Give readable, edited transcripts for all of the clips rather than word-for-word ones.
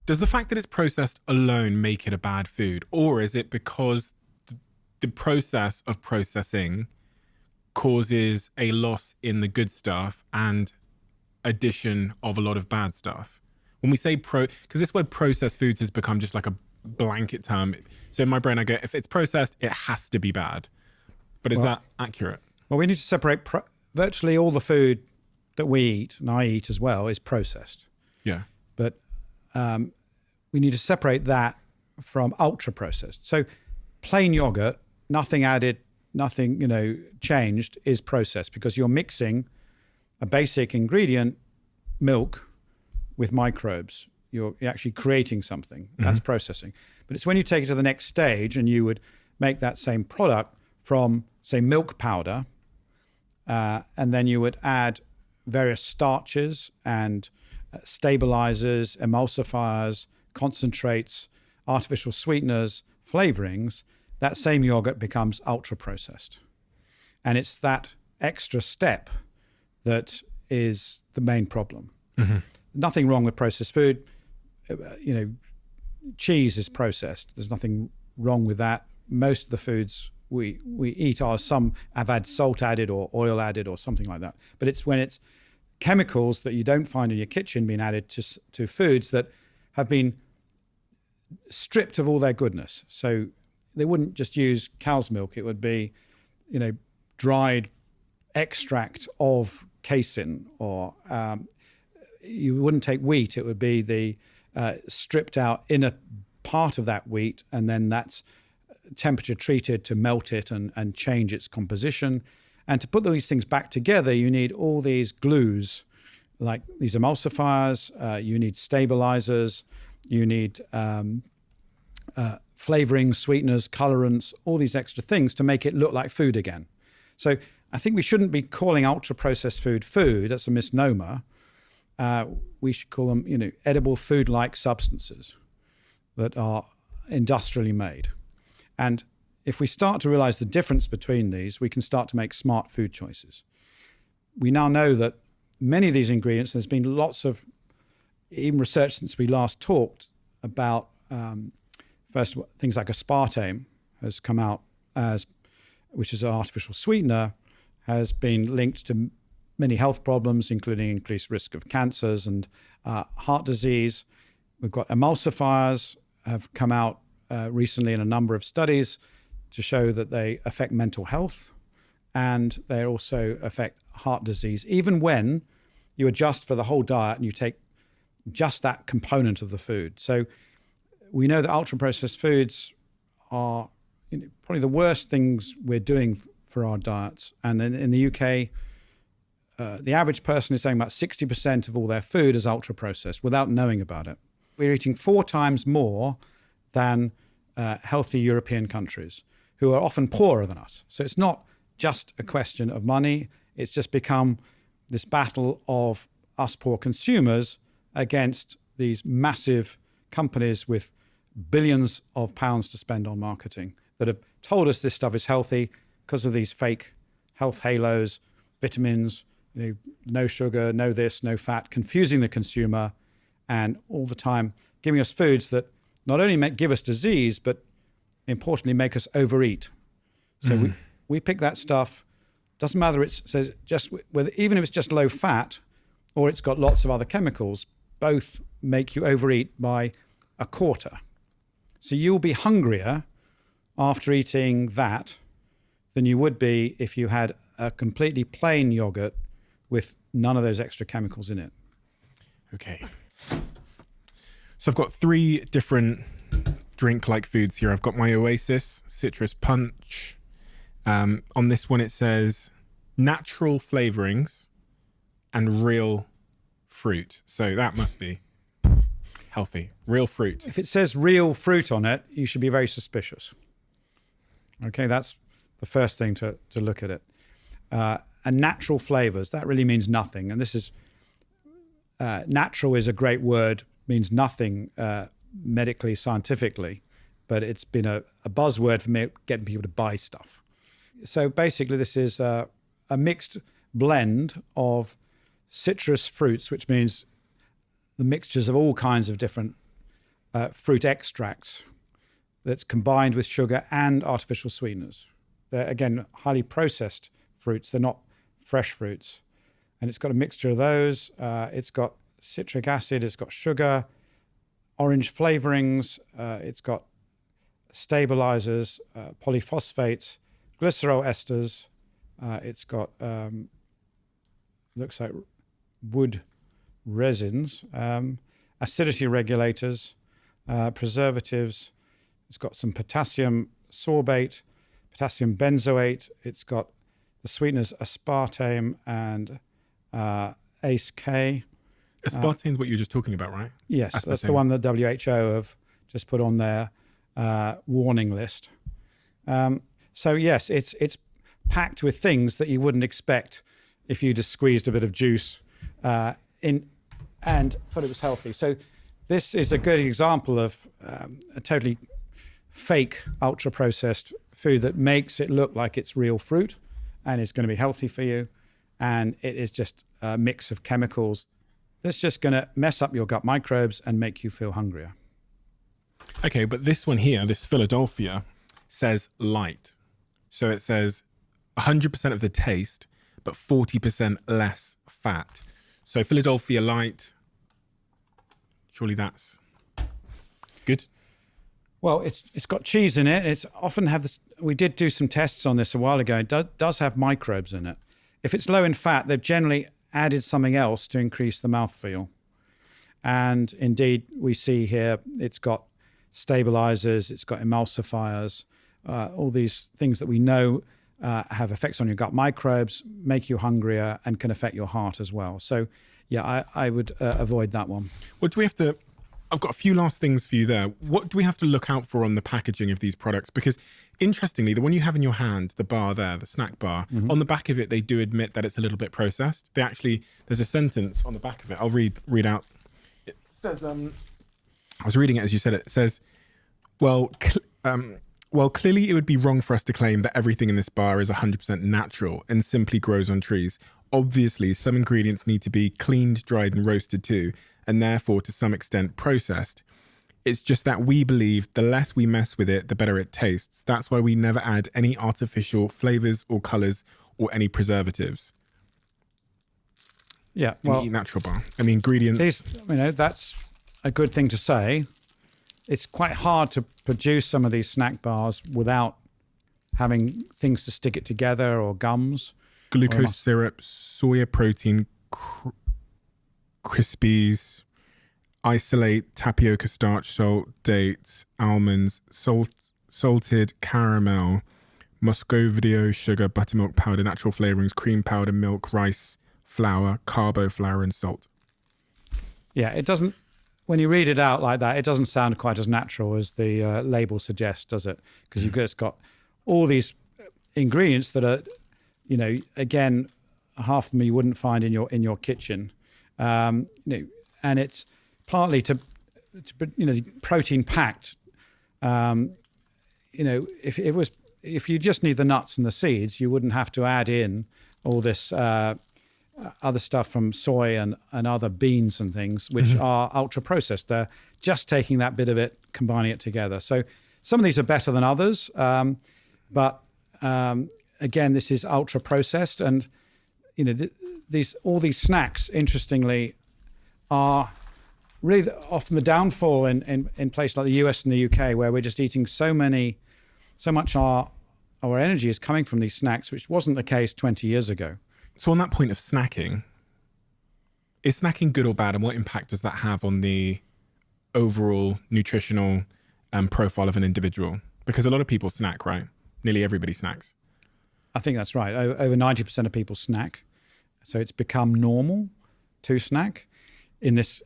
Does the fact that it's processed alone make it a bad food? Or is it because the process of processing causes a loss in the good stuff and addition of a lot of bad stuff? When we say because this word processed foods has become just like a blanket term. So in my brain, I go, if it's processed, it has to be bad. But is that accurate? Well, we need to separate virtually all the food that we eat, and I eat as well, is processed. Yeah. But we need to separate that from ultra processed. So plain yogurt, nothing added, nothing, changed, is processed because you're mixing a basic ingredient, milk, with microbes. You're actually creating something. That's processing. But it's when you take it to the next stage and you would make that same product from, say, milk powder, and then you would add various starches and stabilisers, emulsifiers, concentrates, artificial sweeteners, flavourings. That same yogurt becomes ultra-processed. And it's that extra step that is the main problem. Nothing wrong with processed food. Cheese is processed. There's nothing wrong with that. Most of the foods we eat some have had salt added or oil added or something like that. But it's when it's chemicals that you don't find in your kitchen being added to foods that have been stripped of all their goodness. So they wouldn't just use cow's milk. It would be, dried extract of casein, or you wouldn't take wheat. It would be the stripped out inner part of that wheat, and then that's temperature treated to melt it and change its composition. And to put these things back together, you need all these glues, like these emulsifiers, you need stabilizers, you need flavourings, sweeteners, colorants, all these extra things to make it look like food again. So I think we shouldn't be calling ultra-processed food. That's a misnomer. We should call them, edible food-like substances that are industrially made. And if we start to realize the difference between these, we can start to make smart food choices. We now know that many of these ingredients, there's been lots of even research since we last talked about, first, things like aspartame has come out which is an artificial sweetener, has been linked to many health problems, including increased risk of cancers and heart disease. We've got emulsifiers have come out recently in a number of studies to show that they affect mental health and they also affect heart disease, even when you adjust for the whole diet and you take just that component of the food. So we know that ultra-processed foods are probably the worst things we're doing for our diets. And in the UK, the average person is saying about 60% of all their food is ultra-processed without knowing about it. We're eating 4 times more than healthy European countries who are often poorer than us. So it's not just a question of money. It's just become this battle of us poor consumers against these massive companies with billions of pounds to spend on marketing that have told us this stuff is healthy because of these fake health halos, vitamins, no sugar, no this, no fat, confusing the consumer, and all the time giving us foods that not only give us disease, but importantly make us overeat. So we pick that stuff. Doesn't matter. It says just whether, even if it's just low fat, or it's got lots of other chemicals, both make you overeat by a quarter. So you'll be hungrier after eating that than you would be if you had a completely plain yogurt with none of those extra chemicals in it. Okay. So I've got 3 different drink-like foods here. I've got my Oasis citrus punch. On this one, it says natural flavourings and real fruit. So that must be healthy. Real fruit. If it says real fruit on it, you should be very suspicious. Okay, that's the first thing to look at it. And natural flavours, that really means nothing. And this is, natural is a great word, means nothing medically, scientifically, but it's been a buzzword for me, getting people to buy stuff. So basically this is a mixed blend of citrus fruits, which means the mixtures of all kinds of different fruit extracts that's combined with sugar and artificial sweeteners. They're, again, highly processed fruits. They're not fresh fruits. And it's got a mixture of those. It's got citric acid. It's got sugar, orange flavorings. It's got stabilisers, polyphosphates, glycerol esters. It's got, looks like wood resins, acidity regulators, preservatives. It's got some potassium sorbate, potassium benzoate. It's got the sweeteners aspartame and ACE-K. Aspartame is what you were just talking about, right? Yes, aspartame. That's the one that WHO have just put on their warning list. So yes, it's packed with things that you wouldn't expect if you just squeezed a bit of juice in and thought it was healthy. So this is a good example of a totally fake ultra-processed food that makes it look like it's real fruit and is going to be healthy for you. And it is just a mix of chemicals that's just going to mess up your gut microbes and make you feel hungrier. Okay, but this one here, this Philadelphia, says light. So it says 100% of the taste, but 40% less fat. So Philadelphia light, surely that's good. Well, it's got cheese in it. It's often have this. We did do some tests on this a while ago. It does have microbes in it. If it's low in fat, they've generally added something else to increase the mouthfeel. And indeed, we see here it's got stabilizers, it's got emulsifiers, all these things that we know have effects on your gut microbes, make you hungrier, and can affect your heart as well. So, yeah, I would avoid that one. What do we have to... I've got a few last things for you there. What do we have to look out for on the packaging of these products? Because interestingly, the one you have in your hand, the bar there, the snack bar, on the back of it, they do admit that it's a little bit processed. They actually, there's a sentence on the back of it. I'll read out. It says, I was reading it as you said it. It says, well, clearly it would be wrong for us to claim that everything in this bar is 100% natural and simply grows on trees. Obviously, some ingredients need to be cleaned, dried, and roasted too, and therefore to some extent processed. It's just that we believe the less we mess with it, the better it tastes. That's why we never add any artificial flavors or colors or any preservatives. Yeah, well, eat natural bar. And the ingredients... that's a good thing to say. It's quite hard to produce some of these snack bars without having things to stick it together or gums. Glucose syrup, soya protein, Crispies, isolate, tapioca starch, salt, dates, almonds, salted caramel, muscovado sugar, buttermilk powder, natural flavorings, cream powder, milk, rice, flour, carbo flour, and salt. Yeah, it doesn't, when you read it out like that, it doesn't sound quite as natural as the label suggests, does it? Because you've just got all these ingredients that are, again, half of them you wouldn't find in your kitchen. And it's partly to protein packed. If you just need the nuts and the seeds, you wouldn't have to add in all this other stuff from soy and other beans and things, which are ultra processed. They're just taking that bit of it, combining it together. So some of these are better than others, but again, this is ultra processed, and all these snacks, interestingly, are really often the downfall in places like the US and the UK, where we're just eating so much our energy is coming from these snacks, which wasn't the case 20 years ago. So on that point of snacking, is snacking good or bad, and what impact does that have on the overall nutritional profile of an individual? Because a lot of people snack, right? Nearly everybody snacks. I think that's right. Over 90% of people snack. So it's become normal to snack. In this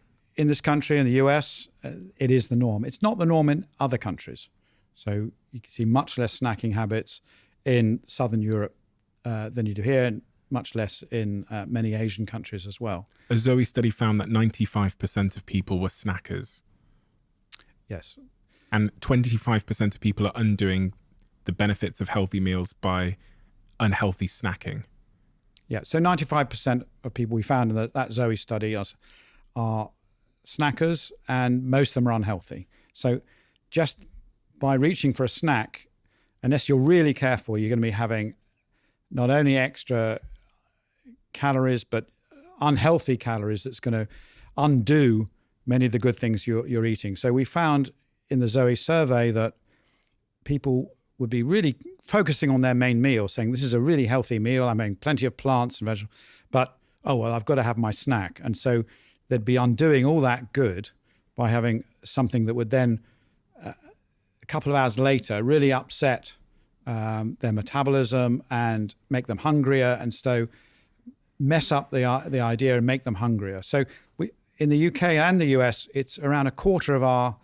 country, in the US, it is the norm. It's not the norm in other countries. So you can see much less snacking habits in Southern Europe than you do here, and much less in many Asian countries as well. A Zoe study found that 95% of people were snackers. Yes. And 25% of people are undoing the benefits of healthy meals by unhealthy snacking. Yeah, so 95% of people we found in that Zoe study are snackers, and most of them are unhealthy. So just by reaching for a snack, unless you're really careful, you're going to be having not only extra calories, but unhealthy calories that's going to undo many of the good things you're eating. So we found in the Zoe survey that people would be really focusing on their main meal, saying this is a really healthy meal, I'm having plenty of plants and vegetables, but oh well, I've got to have my snack. And so they'd be undoing all that good by having something that would then a couple of hours later really upset their metabolism and make them hungrier, and so mess up the idea and make them hungrier. So in the UK and the US, it's around a quarter of our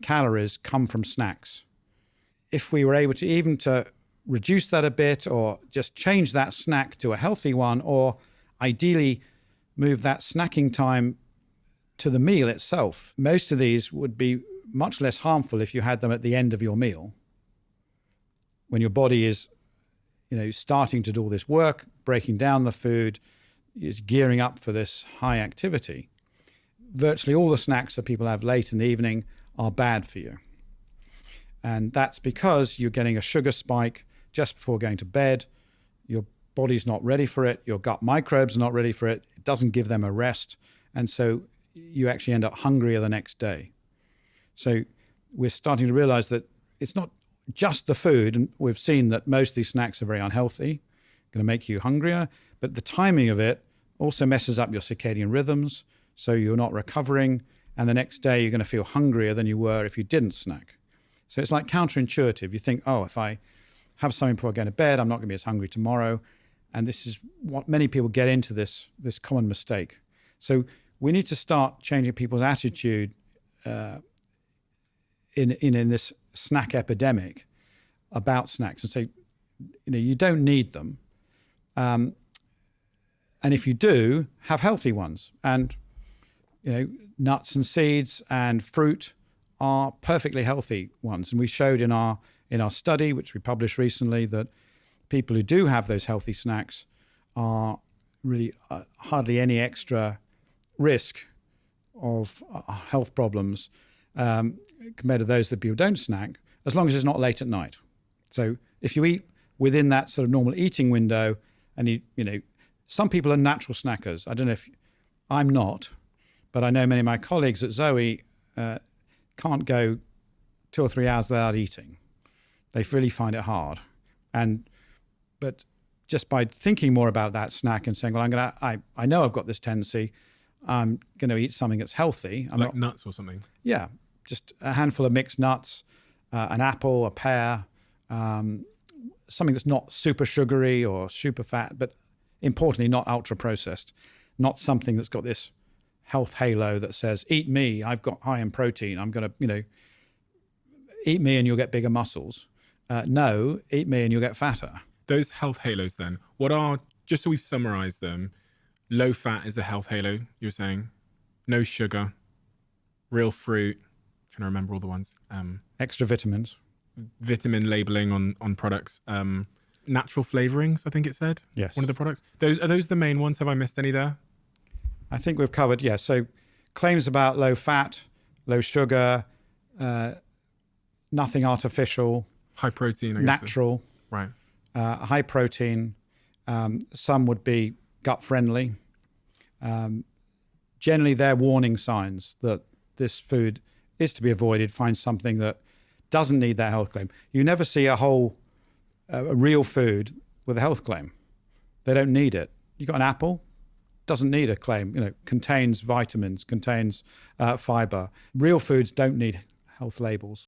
calories come from snacks. If we were able to even to reduce that a bit, or just change that snack to a healthy one, or ideally move that snacking time to the meal itself, most of these would be much less harmful if you had them at the end of your meal, when your body is, starting to do all this work, breaking down the food, is gearing up for this high activity. Virtually all the snacks that people have late in the evening are bad for you. And that's because you're getting a sugar spike just before going to bed. Your body's not ready for it. Your gut microbes are not ready for it. It doesn't give them a rest. And so you actually end up hungrier the next day. So we're starting to realize that it's not just the food. And we've seen that most of these snacks are very unhealthy, going to make you hungrier. But the timing of it also messes up your circadian rhythms. So you're not recovering. And the next day you're going to feel hungrier than you were if you didn't snack. So it's like counterintuitive. You think, oh, if I have something before I go to bed, I'm not going to be as hungry tomorrow. And this is what many people get into, this common mistake. So we need to start changing people's attitude in this snack epidemic about snacks, and say, you don't need them. And if you do, have healthy ones. And, nuts and seeds and fruit are perfectly healthy ones. And we showed in our study, which we published recently, that people who do have those healthy snacks are really hardly any extra risk of health problems compared to those that people don't snack, as long as it's not late at night. So if you eat within that sort of normal eating window, and some people are natural snackers. I don't know if I'm not, but I know many of my colleagues at Zoe can't go 2 or 3 hours without eating. They really find it hard. But just by thinking more about that snack and saying, well, I know I've got this tendency, I'm going to eat something that's healthy. Like nuts or something? Yeah, just a handful of mixed nuts, an apple, a pear, something that's not super sugary or super fat, but importantly, not ultra processed, not something that's got this health halo that says, eat me, I've got high in protein, I'm going to, eat me and you'll get bigger muscles. No, eat me and you'll get fatter. Those health halos then, what are, just so we've summarized them, low fat is a health halo, you're saying, no sugar, real fruit, I'm trying to remember all the ones. Extra vitamins. Vitamin labeling on products. Natural flavourings, I think it said. Yes. One of the products. Are those the main ones? Have I missed any there? I think we've covered, yeah. So claims about low fat, low sugar, nothing artificial. High protein, I guess. Natural. Right. High protein. Some would be gut friendly. Generally, they're warning signs that this food is to be avoided. Find something that doesn't need that health claim. You never see a real food with a health claim. They don't need it. You got an apple, doesn't need a claim. Contains vitamins, contains fiber. Real foods don't need health labels.